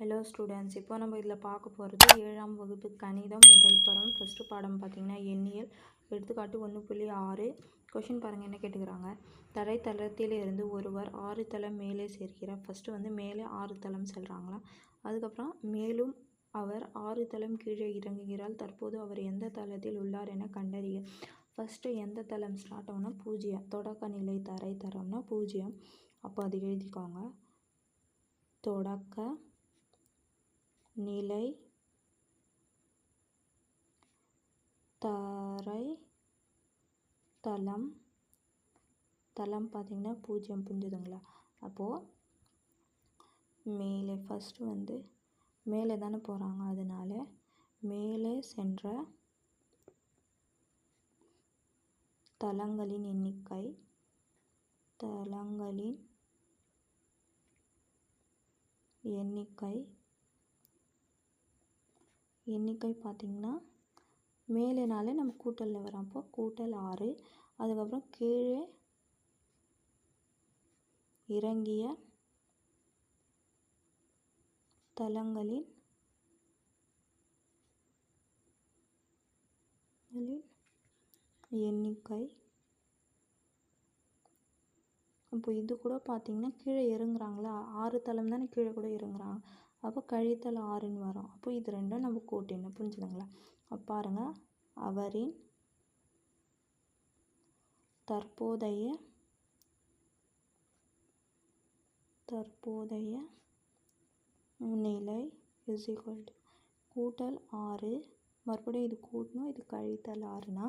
Hello students, இப்போ நம்ம இதில் பார்க்க போகிறது 7ஆம் வகுப்பு கணிதம் முதல் பாடம். ஃபஸ்ட்டு பாடம் பார்த்திங்கன்னா எண்ணியல். எடுத்துக்காட்டு 1.6. கொஷின் பாருங்கள், என்ன கேட்டுக்கிறாங்க. தரைத்தளத்திலிருந்து ஒருவர் 6 தளம் மேலே சேர்க்கிறார். ஃபஸ்ட்டு வந்து மேலே 6 தளம் செல்கிறாங்களாம். அதுக்கப்புறம் மேலும் அவர் 6 தளம் கீழே இறங்குகிறார். தற்போது அவர் எந்த தளத்தில் உள்ளார் என கண்டறிய. ஃபஸ்ட்டு எந்த தளம் ஸ்டார்ட் ஆகும்னா 0. தொடக்க நிலை தரைத்தளம்னா 0. அப்போ அது எழுதிக்கோங்க. தொடக்க நிலை தரை தளம் பார்த்திங்கன்னா 0. புரிஞ்சுதுங்களா? அப்போது மேலே ஃபஸ்ட்டு வந்து மேலே தானே போகிறாங்க, அதனால மேலே சென்ற தளங்களின் எண்ணிக்கை பார்த்திங்கன்னா மேலேனாலே நம்ம கூட்டலில் வரோம். அப்போ கூட்டல் 6. அதுக்கப்புறம் கீழே இறங்கிய தளங்களின் எண்ணிக்கை. இப்போ இது கூட பார்த்திங்கன்னா கீழே இறங்குறாங்களா, 6 தளம் தானே கீழே கூட இறங்குறாங்க. அப்போ கழித்தல் 6ன்னு வரும். அப்போ இது ரெண்டும் நம்ம கூட்டிடணும். புரிஞ்சுதுங்களா? அப்போ பாருங்கள், அவரின் தற்போதைய நிலை இஸ் ஈக்குவல் டு கூட்டல் 6. மறுபடியும் இது கூட்டணும், இது கழித்தல் 6னா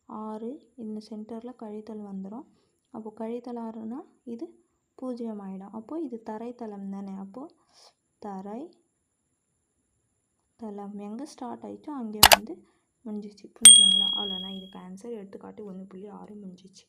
6 இந்த சென்டரில் கழித்தல் வந்துடும். அப்போது கழித்தல் 6னா இது 0 ஆகிடும். அப்போது இது தரைத்தளம் தானே. அப்போது தரைத்தளம் எங்கே ஸ்டார்ட் ஆகிட்டோ அங்கே வந்து முடிஞ்சிச்சு. புரிஞ்சுதுங்களா? அவ்வளோதான் இதுக்கு ஆன்சர். எடுத்துக்காட்டு 1.6 முடிஞ்சிச்சு.